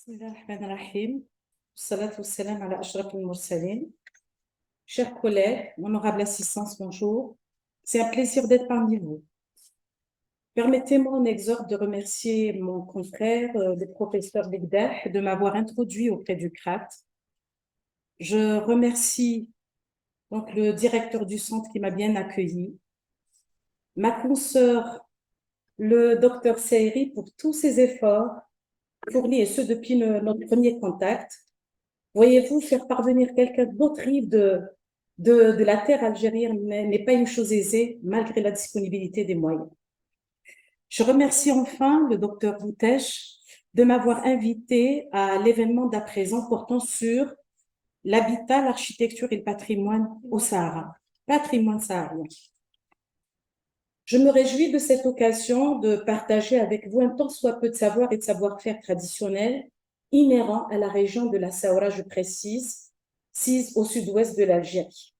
بسم الله الرحمن الرحيم. والصلاة والسلام على أشرف المرسلين. Chers collègues, honorable assistance, bonjour. C'est un plaisir d'être parmi vous. Permettez-moi en exorde de remercier mon confrère, le professeur Begdah, de m'avoir introduit auprès du CRAT. Je remercie donc le directeur du centre qui m'a bien accueilli, ma consoeur, le docteur Seyri, pour tous ses efforts fournis, et ce depuis notre premier contact. Voyez-vous, faire parvenir quelqu'un d'autre rive de la terre algérienne n'est pas une chose aisée, malgré la disponibilité des moyens. Je remercie enfin le docteur Boutèche de m'avoir invité à l'événement d'à présent portant sur l'habitat, l'architecture et le patrimoine au Sahara, patrimoine saharien. Je me réjouis de cette occasion de partager avec vous un tant soit peu de savoir et de savoir-faire traditionnel inhérents à la région de la Sahara, je précise, au sud-ouest de l'Algérie.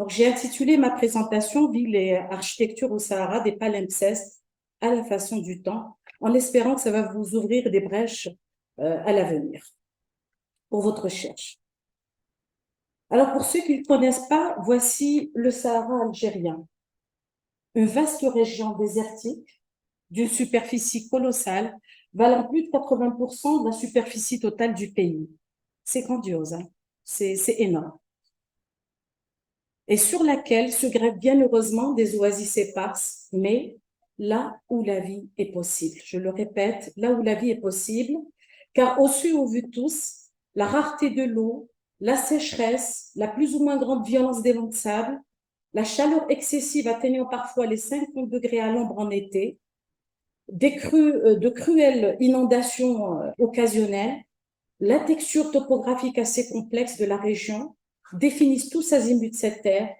Donc, j'ai intitulé ma présentation Ville et architecture au Sahara des palimpsestes à la façon du temps, en espérant que ça va vous ouvrir des brèches à l'avenir pour votre recherche. Alors, pour ceux qui ne connaissent pas, voici le Sahara algérien, une vaste région désertique d'une superficie colossale, valant plus de 80% de la superficie totale du pays. C'est grandiose, hein? C'est énorme. Et sur laquelle se greffent bien heureusement des oasis éparses, mais là où la vie est possible. Je le répète, là où la vie est possible, car au su au vu de tous, la rareté de l'eau, la sécheresse, la plus ou moins grande violence des vents de sable, la chaleur excessive atteignant parfois les 50 degrés à l'ombre en été, de cruelles inondations occasionnelles, la texture topographique assez complexe de la région définissent tous azimuts cette terre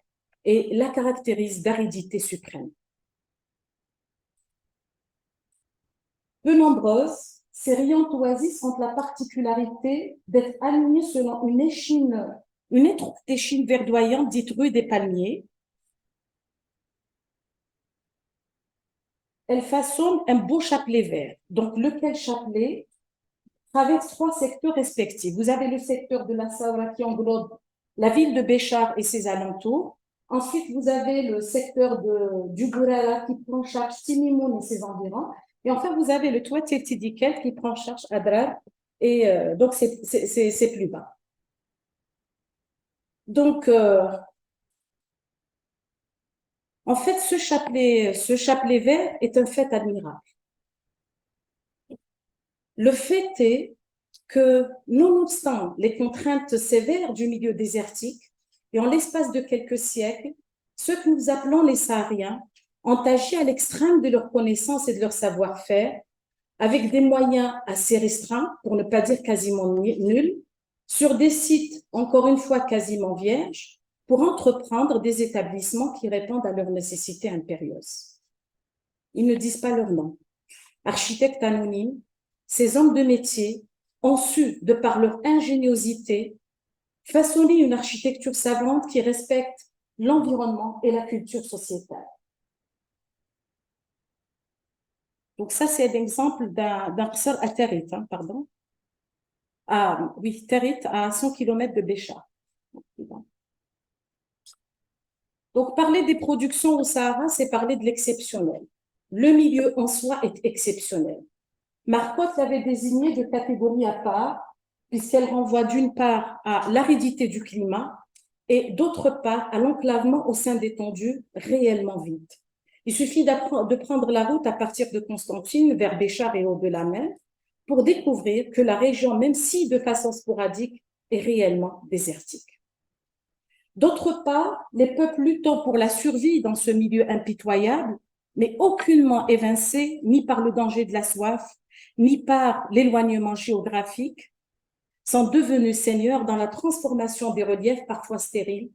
et la caractérisent d'aridité suprême. Peu nombreuses, ces riantes oasis ont la particularité d'être alignées selon une étroite échine verdoyante dite rue des Palmiers. Elle façonne un beau chapelet vert, donc lequel chapelet traverse trois secteurs respectifs. Vous avez le secteur de la Sahara qui englobe la ville de Béchar et ses alentours. Ensuite, vous avez le secteur du Gourara qui prend en charge Timimoun et ses environs. Et enfin, vous avez le Toit Tidikel qui prend en charge Adrar. Et donc, c'est plus bas. Donc, en fait, ce chapelet vert est un fait admirable. Le fait est que, nonobstant les contraintes sévères du milieu désertique, et en l'espace de quelques siècles, ceux que nous appelons les Sahariens ont agi à l'extrême de leur connaissance et de leur savoir-faire, avec des moyens assez restreints, pour ne pas dire quasiment nuls, sur des sites, encore une fois, quasiment vierges, pour entreprendre des établissements qui répondent à leurs nécessités impérieuses. Ils ne disent pas leur nom. Architectes anonymes, ces hommes de métier ont su, de par leur ingéniosité, façonner une architecture savante qui respecte l'environnement et la culture sociétale. Donc ça, c'est l'exemple d'un qsar à Tarit, pardon. Oui, Tarit, à 100 km de Béchar. Donc, parler des productions au Sahara, c'est parler de l'exceptionnel. Le milieu en soi est exceptionnel. Marcotte l'avait désigné de catégorie à part, puisqu'elle renvoie d'une part à l'aridité du climat et d'autre part à l'enclavement au sein d'étendues réellement vides. Il suffit de prendre la route à partir de Constantine vers Béchar et au-delà même pour découvrir que la région, même si de façon sporadique, est réellement désertique. D'autre part, les peuples luttant pour la survie dans ce milieu impitoyable, mais aucunement évincés ni par le danger de la soif, ni par l'éloignement géographique, sont devenus seigneurs dans la transformation des reliefs parfois stériles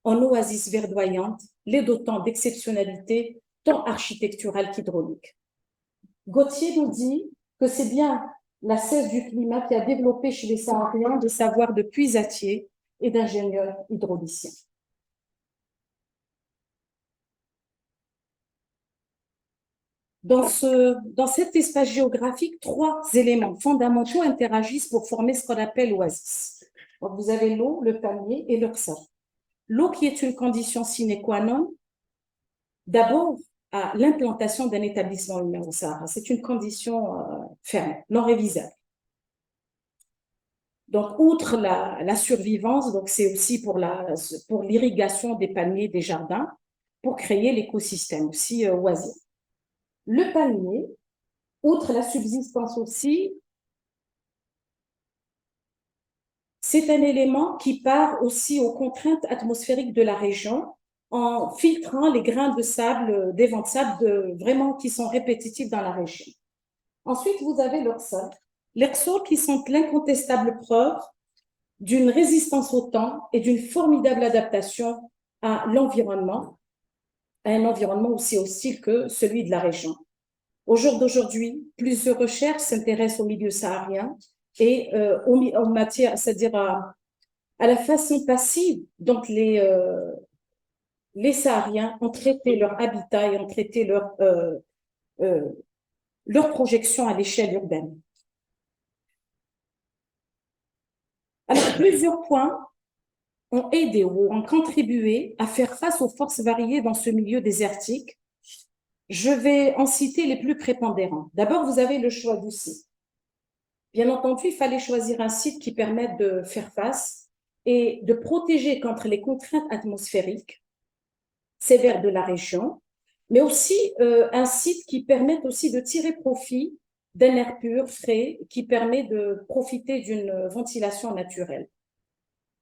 en oasis verdoyantes, les dotant d'exceptionnalité tant architecturale qu'hydraulique. Gauthier nous dit que c'est bien la cesse du climat qui a développé chez les Sahariens des savoirs de puisatiers et d'ingénieurs hydrauliciens. Dans cet espace géographique, trois éléments fondamentaux interagissent pour former ce qu'on appelle l'oasis. Donc, vous avez l'eau, le palmier et le rsal. L'eau qui est une condition sine qua non, d'abord, à l'implantation d'un établissement humain au Sahara. C'est une condition ferme, non révisable. Donc, outre la survivance, donc c'est aussi pour l'irrigation des palmiers, des jardins, pour créer l'écosystème aussi oisif. Le palmier, outre la subsistance aussi, c'est un élément qui part aussi aux contraintes atmosphériques de la région en filtrant les grains de sable, des vents de sable vraiment qui sont répétitifs dans la région. Ensuite, vous avez l'oxode. Les sols qui sont l'incontestable preuve d'une résistance au temps et d'une formidable adaptation à l'environnement, à un environnement aussi hostile que celui de la région. Au jour d'aujourd'hui, plusieurs recherches s'intéressent au milieu saharien et en matière, c'est-à-dire à la façon passive dont les Sahariens ont traité leur habitat et ont traité leur projection à l'échelle urbaine. Alors, plusieurs points ont aidé ou ont contribué à faire face aux forces variées dans ce milieu désertique. Je vais en citer les plus prépondérants. D'abord, vous avez le choix du site. Bien entendu, il fallait choisir un site qui permette de faire face et de protéger contre les contraintes atmosphériques sévères de la région, mais aussi un site qui permette aussi de tirer profit d'un air pur, frais, qui permet de profiter d'une ventilation naturelle.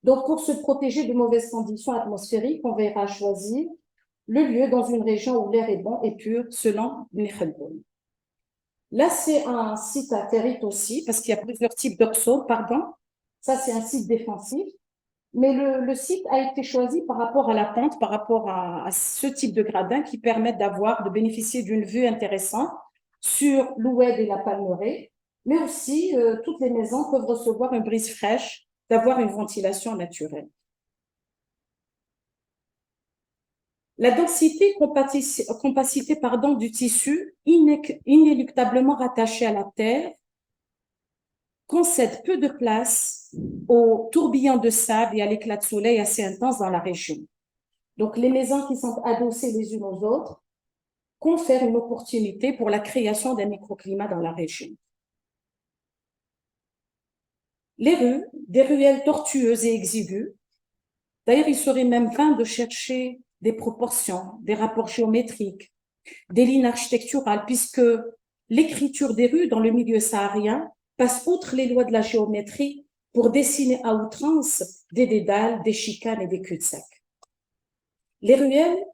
Donc, pour se protéger de mauvaises conditions atmosphériques, on verra choisir le lieu dans une région où l'air est bon et pur, selon Nihilboum. Là, c'est un site à ferrite aussi, parce qu'il y a plusieurs types d'oxo, pardon. Ça, c'est un site défensif. Mais le site a été choisi par rapport à la pente, par rapport à ce type de gradin qui permettent de bénéficier d'une vue intéressante sur l'Oued et la Palmeraie, mais aussi toutes les maisons peuvent recevoir une brise fraîche, d'avoir une ventilation naturelle. La densité, compacité du tissu, inéluctablement rattaché à la terre, concède peu de place aux tourbillons de sable et à l'éclat de soleil assez intense dans la région. Donc, les maisons qui sont adossées les unes aux autres confèrent une opportunité pour la création d'un microclimat dans la région. Les rues, des ruelles tortueuses et exiguës. D'ailleurs, il serait même vain de chercher des proportions, des rapports géométriques, des lignes architecturales, puisque l'écriture des rues dans le milieu saharien passe outre les lois de la géométrie pour dessiner à outrance des dédales, des chicanes et des cul-de-sac. Les ruelles,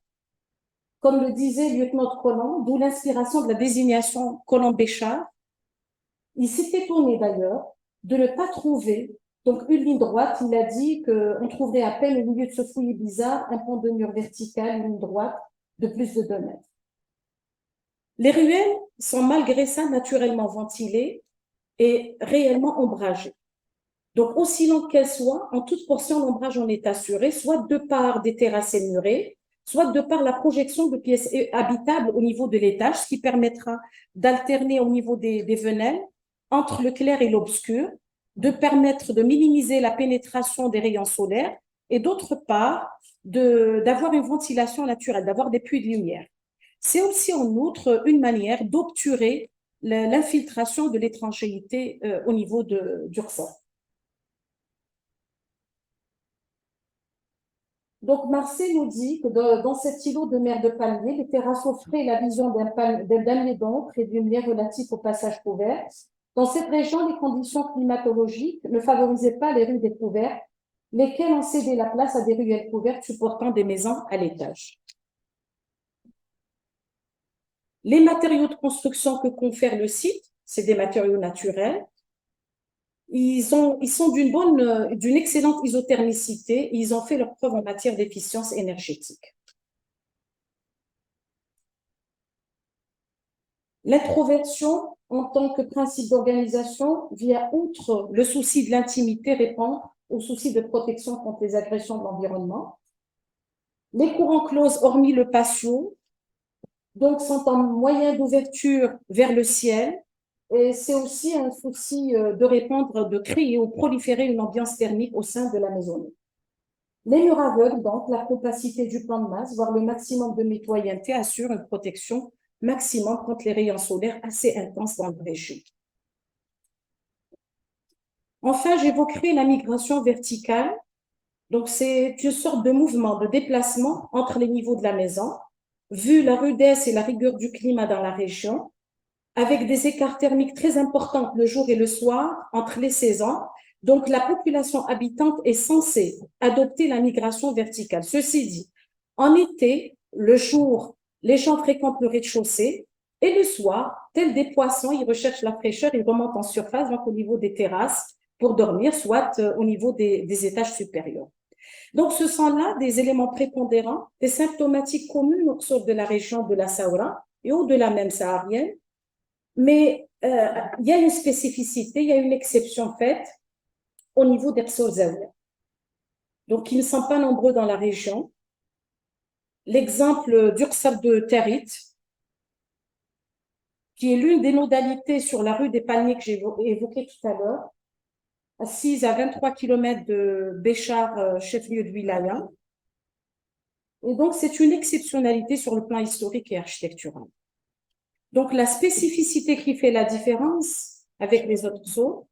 comme le disait lieutenant Colomb, d'où l'inspiration de la désignation Colomb-Béchard, il s'est étonné d'ailleurs de ne pas trouver donc une ligne droite. Il a dit qu'on trouverait à peine au milieu de ce fouillis bizarre un pont de mur vertical, une ligne droite de plus de 2 mètres. Les ruelles sont malgré ça naturellement ventilées et réellement ombragées. Donc, aussi longue qu'elles soient, en toute portion, l'ombrage en est assuré, soit de par des terrasses murées, soit de par la projection de pièces habitables au niveau de l'étage, ce qui permettra d'alterner au niveau des venelles entre le clair et l'obscur, de permettre de minimiser la pénétration des rayons solaires et d'autre part, d'avoir une ventilation naturelle, d'avoir des puits de lumière. C'est aussi en outre une manière d'obturer l'infiltration de l'étanchéité au niveau du ressort. Donc, Marseille nous dit que dans cet îlot de mer de palmiers, les terrasses offraient la vision d'un damier d'encre et d'une lumière relative au passage couvert. Dans cette région, les conditions climatologiques ne favorisaient pas les rues découvertes, lesquelles ont cédé la place à des ruelles couvertes supportant des maisons à l'étage. Les matériaux de construction que confère le site, c'est des matériaux naturels. Ils sont d'une excellente isothermicité. Ils ont fait leur preuve en matière d'efficience énergétique. L'introversion en tant que principe d'organisation vient, outre le souci de l'intimité, répondre au souci de protection contre les agressions de l'environnement. Les courants closes, hormis le patio, donc sont en moyen d'ouverture vers le ciel. Et c'est aussi un souci de répandre, de créer ou proliférer une ambiance thermique au sein de la maisonnée. Les murs aveugles, donc, la capacité du plan de masse, voire le maximum de mitoyenneté, assurent une protection maximum contre les rayons solaires assez intenses dans le région. Enfin, j'évoquerai la migration verticale. Donc, c'est une sorte de mouvement, de déplacement entre les niveaux de la maison, vu la rudesse et la rigueur du climat dans la région, avec des écarts thermiques très importants le jour et le soir entre les saisons. Donc, la population habitante est censée adopter la migration verticale. Ceci dit, en été, le jour, les gens fréquentent le rez-de-chaussée et le soir, tels des poissons, ils recherchent la fraîcheur, ils remontent en surface, donc au niveau des terrasses pour dormir, soit au niveau des étages supérieurs. Donc, ce sont là des éléments prépondérants, des symptomatiques communes au sort de la région de la Saoura et au-delà même saharienne. Mais il y a une spécificité, il y a une exception faite au niveau des Zaouia. Donc, ils ne sont pas nombreux dans la région. L'exemple d'Ursal de Tarit, qui est l'une des modalités sur la rue des Palmiers que j'ai évoquée tout à l'heure, assise à 23 km de Béchar, chef-lieu de wilaya. Et donc, c'est une exceptionnalité sur le plan historique et architectural. Donc, la spécificité qui fait la différence avec les autres zones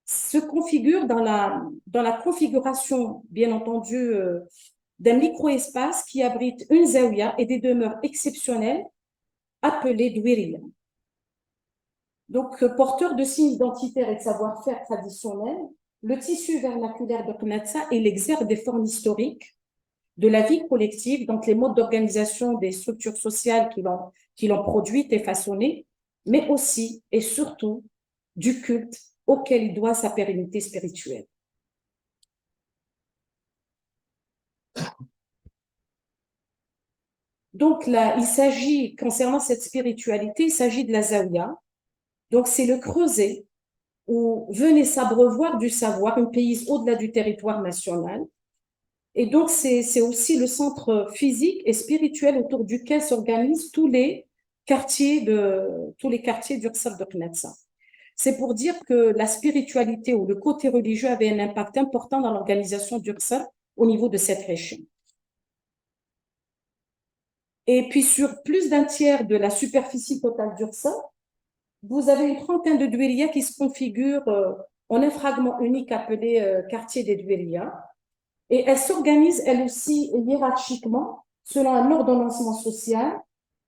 se configure dans la configuration, bien entendu, d'un micro-espace qui abrite une zaouia et des demeures exceptionnelles appelées douiriya. Donc, porteur de signes identitaires et de savoir-faire traditionnels, le tissu vernaculaire de Knatsa, il exerce des formes historiques de la vie collective, donc les modes d'organisation des structures sociales qui l'ont produite et façonnée, mais aussi et surtout du culte auquel il doit sa pérennité spirituelle. Donc là, il s'agit, concernant cette spiritualité, il s'agit de la Zawiya. Donc c'est le creuset où venait s'abreuvoir du savoir, une pays au-delà du territoire national. Et donc c'est aussi le centre physique et spirituel autour duquel s'organisent tous les quartiers d'Ursal de Knatsa. C'est pour dire que la spiritualité ou le côté religieux avait un impact important dans l'organisation d'Ursal au niveau de cette région. Et puis, sur plus d'un tiers de la superficie totale d'Ursa, vous avez une trentaine de douélias qui se configurent en un fragment unique appelé quartier des douélias. Et elles s'organisent, elles aussi, hiérarchiquement, selon un ordonnancement social,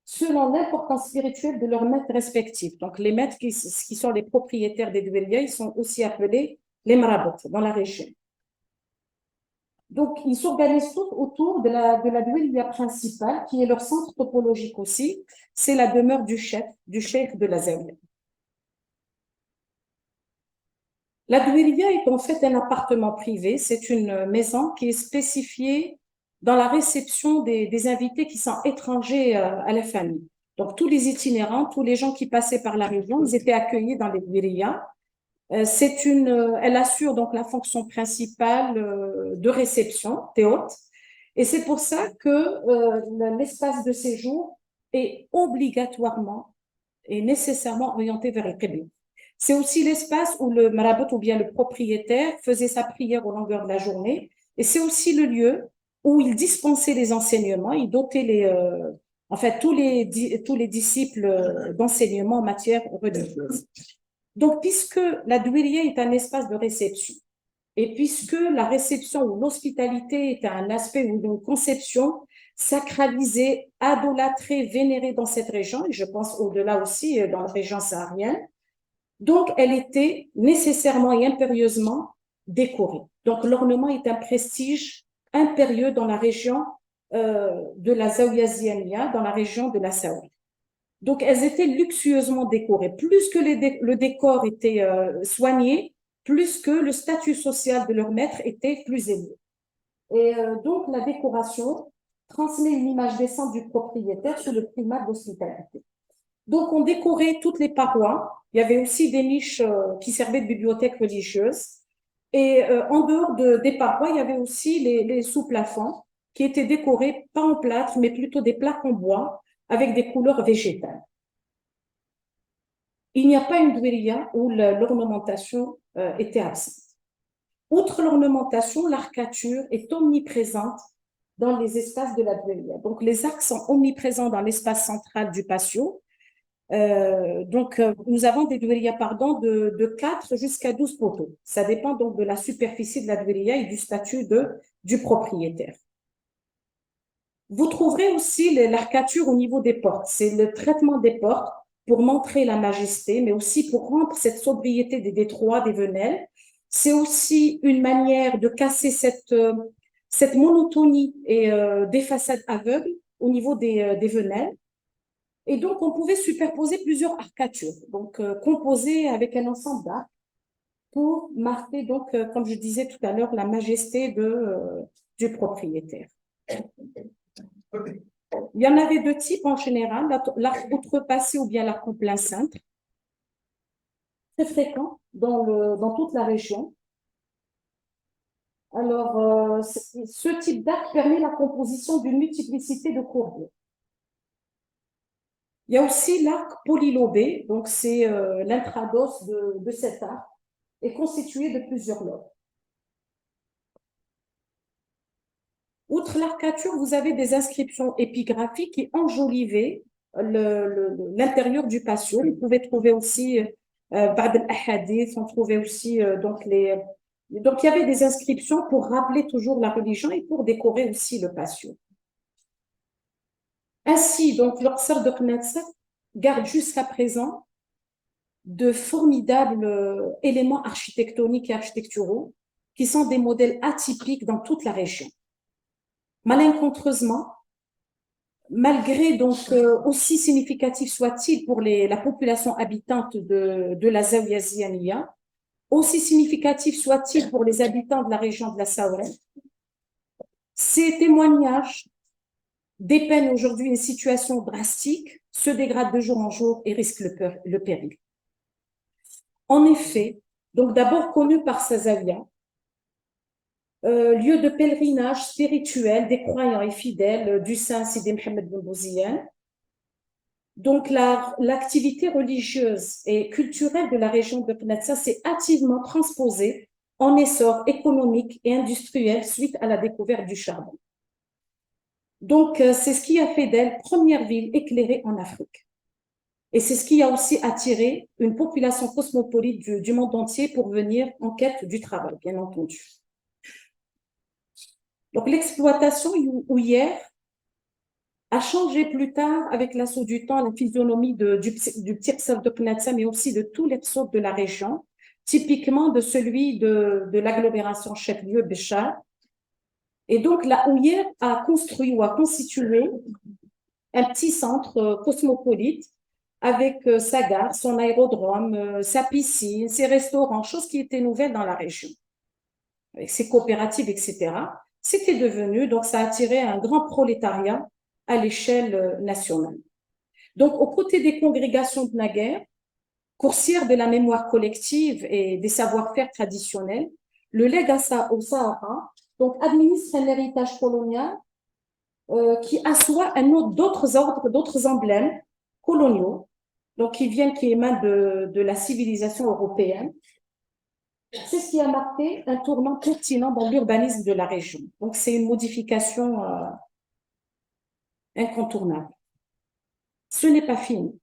selon l'importance spirituelle de leurs maîtres respectifs. Donc, les maîtres qui sont les propriétaires des douélias, ils sont aussi appelés les marabouts dans la région. Donc, ils s'organisent tous autour de la douélia principale, qui est leur centre topologique aussi. C'est la demeure du cheikh de la Zawiya. La douélia est en fait un appartement privé. C'est une maison qui est spécifiée dans la réception des invités qui sont étrangers à la famille. Donc, tous les itinérants, tous les gens qui passaient par la région, ils étaient accueillis dans les douélias. Elle assure donc la fonction principale de réception des hôtes. Et c'est pour ça que l'espace de séjour est obligatoirement et nécessairement orienté vers le Qibla. C'est aussi l'espace où le marabout ou bien le propriétaire faisait sa prière aux longueurs de la journée. Et c'est aussi le lieu où il dispensait les enseignements, il dotait en fait, tous les disciples d'enseignement en matière religieuse. Donc, puisque la douélia est un espace de réception, et puisque la réception ou l'hospitalité est un aspect ou une conception sacralisée, idolâtrée, vénérée dans cette région, et je pense au-delà aussi dans la région saharienne, donc elle était nécessairement et impérieusement décorée. Donc, l'ornement est un prestige impérieux dans la région de la Zaouia Ziania, dans la région de la Saoura. Donc, elles étaient luxueusement décorées. Plus que le décor était soigné, plus que le statut social de leur maître était plus élevé. Et donc, la décoration transmet une image décente du propriétaire sous le primat de l'hospitalité. Donc, on décorait toutes les parois. Il y avait aussi des niches qui servaient de bibliothèque religieuse. Et en dehors des parois, il y avait aussi les sous-plafonds qui étaient décorés, pas en plâtre, mais plutôt des plaques en bois, avec des couleurs végétales. Il n'y a pas une douéria où l'ornementation était absente. Outre l'ornementation, l'arcature est omniprésente dans les espaces de la douéria. Donc, les arcs sont omniprésents dans l'espace central du patio. Nous avons des douérias, de 4 jusqu'à 12 poteaux. Ça dépend donc de la superficie de la douéria et du statut du propriétaire. Vous trouverez aussi l'arcature au niveau des portes. C'est le traitement des portes pour montrer la majesté, mais aussi pour rendre cette sobriété des détroits, des venelles. C'est aussi une manière de casser cette monotonie des façades aveugles au niveau des venelles. Et donc, on pouvait superposer plusieurs arcatures, donc composées avec un ensemble d'arcs pour marquer, donc, comme je disais tout à l'heure, la majesté du propriétaire. Il y en avait deux types en général, l'arc outrepassé ou bien l'arc en plein cintre, très fréquent dans toute la région. Alors, ce type d'arc permet la composition d'une multiplicité de courbures. Il y a aussi l'arc polylobé, donc c'est l'intrados de cet arc, est constitué de plusieurs lobes. Outre l'arcature, vous avez des inscriptions épigraphiques qui enjolivaient l'intérieur du patio. Vous pouvez trouver aussi Ba'd al-Ahadith, on trouvait aussi donc il y avait des inscriptions pour rappeler toujours la religion et pour décorer aussi le patio. Ainsi, donc, l'Oqsar de Knesset garde jusqu'à présent de formidables éléments architectoniques et architecturaux qui sont des modèles atypiques dans toute la région. Malencontreusement, malgré donc aussi significatif soit-il pour la population habitante de la Zaouia Zianiya, aussi significatif soit-il pour les habitants de la région de la Saouane, ces témoignages dépeignent aujourd'hui une situation drastique, se dégradent de jour en jour et risquent le péril. En effet, donc d'abord connu par sa Zaouia, lieu de pèlerinage spirituel des croyants et fidèles du saint Sidi Mohamed Ben Bouziane. Donc, l'activité religieuse et culturelle de la région de Knatsa s'est hâtivement transposée en essor économique et industriel suite à la découverte du charbon. Donc, c'est ce qui a fait d'elle première ville éclairée en Afrique. Et c'est ce qui a aussi attiré une population cosmopolite du monde entier pour venir en quête du travail, bien entendu. Donc, l'exploitation houillère a changé plus tard avec l'assaut du temps la physionomie du petit psal de Knatsa, mais aussi de tous les psauds de la région, typiquement de celui de l'agglomération chef-lieu Béchar. Et donc, la houillère a construit ou a constitué un petit centre cosmopolite avec sa gare, son aérodrome, sa piscine, ses restaurants, chose qui était nouvelle dans la région, avec ses coopératives, etc. C'était devenu, donc ça a attiré un grand prolétariat à l'échelle nationale. Donc, aux côtés des congrégations de naguère, coursières de la mémoire collective et des savoir-faire traditionnels, le Legaça au Sahara donc, administre un héritage colonial qui assoit d'autres ordres, d'autres emblèmes coloniaux, donc qui émanent de la civilisation européenne. C'est ce qui a marqué un tournant pertinent dans l'urbanisme de la région. Donc, c'est une modification incontournable. Ce n'est pas fini.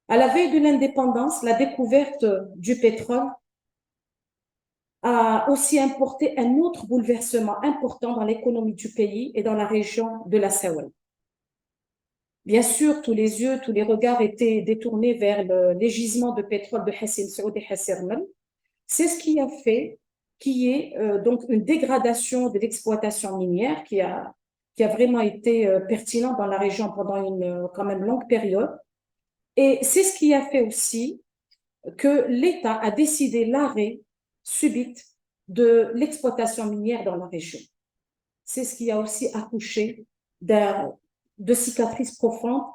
À la veille de l'indépendance, la découverte du pétrole a aussi importé un autre bouleversement important dans l'économie du pays et dans la région de la Sahel. Bien sûr, tous les regards étaient détournés vers les gisements de pétrole de Hassin Saoud et Hassermel. C'est ce qui a fait qu'il y ait donc une dégradation de l'exploitation minière qui a vraiment été pertinente dans la région pendant une quand même longue période. Et c'est ce qui a fait aussi que l'État a décidé l'arrêt subit de l'exploitation minière dans la région. C'est ce qui a aussi accouché de cicatrices profondes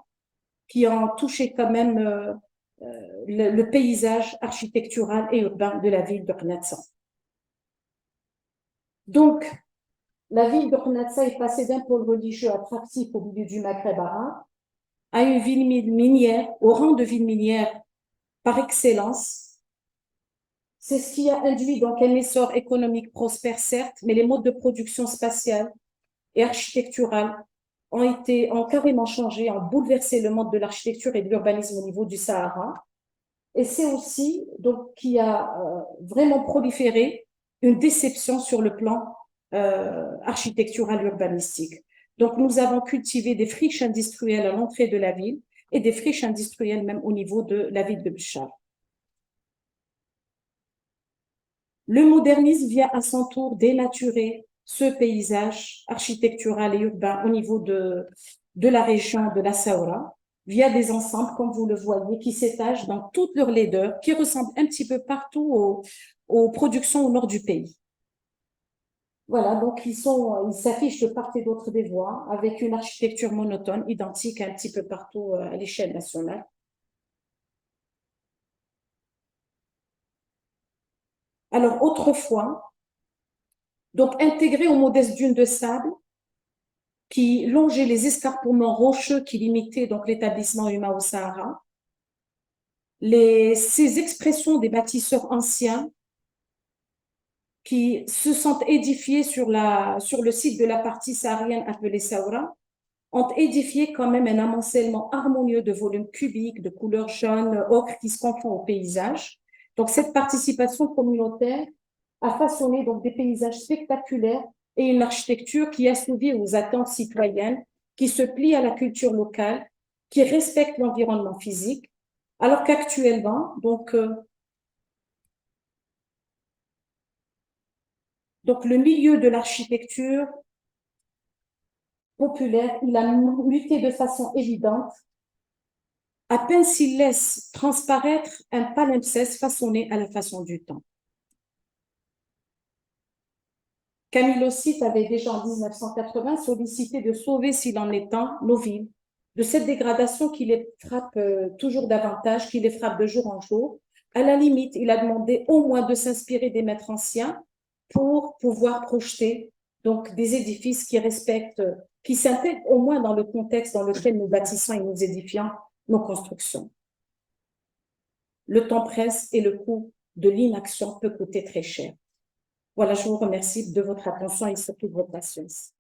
qui ont touché quand même le paysage architectural et urbain de la ville de Knatsa. Donc, la ville de Knatsa est passée d'un pôle religieux attractif au milieu du Maghreb arabe à une ville minière, au rang de ville minière par excellence. C'est ce qui a induit donc un essor économique prospère, certes, mais les modes de production spatiale et architecturale ont carrément changé, ont bouleversé le monde de l'architecture et de l'urbanisme au niveau du Sahara. Et c'est aussi donc qui a vraiment proliféré une déception sur le plan architectural urbanistique. Donc nous avons cultivé des friches industrielles à l'entrée de la ville et des friches industrielles même au niveau de la ville de Béchar. Le modernisme vient à son tour dénaturer ce paysage architectural et urbain au niveau de la région de la Saoura, via des ensembles, comme vous le voyez, qui s'étagent dans toute leur laideur, qui ressemblent un petit peu partout aux productions au nord du pays. Voilà, donc ils s'affichent de part et d'autre des voies, avec une architecture monotone, identique un petit peu partout à l'échelle nationale. Alors, autrefois, donc intégrés aux modestes dunes de sable, qui longeaient les escarpements rocheux qui limitaient donc l'établissement humain au Sahara. Ces expressions des bâtisseurs anciens qui se sont édifiés sur le site de la partie saharienne appelée Saoura ont édifié quand même un amoncellement harmonieux de volumes cubiques, de couleurs jaunes, ocre qui se confond au paysage. Donc cette participation communautaire a façonné donc des paysages spectaculaires et une architecture qui assouvit aux attentes citoyennes, qui se plie à la culture locale, qui respecte l'environnement physique, alors qu'actuellement, donc le milieu de l'architecture populaire, il a muté de façon évidente, à peine s'il laisse transparaître un palimpseste façonné à la façon du temps. Camille Ossite avait déjà en 1980 sollicité de sauver, s'il en est temps, nos villes de cette dégradation qui les frappe toujours davantage, qui les frappe de jour en jour. À la limite, il a demandé au moins de s'inspirer des maîtres anciens pour pouvoir projeter donc des édifices qui respectent, qui s'intègrent au moins dans le contexte dans lequel nous bâtissons et nous édifions nos constructions. Le temps presse et le coût de l'inaction peut coûter très cher. Voilà, je vous remercie de votre attention et surtout de votre patience.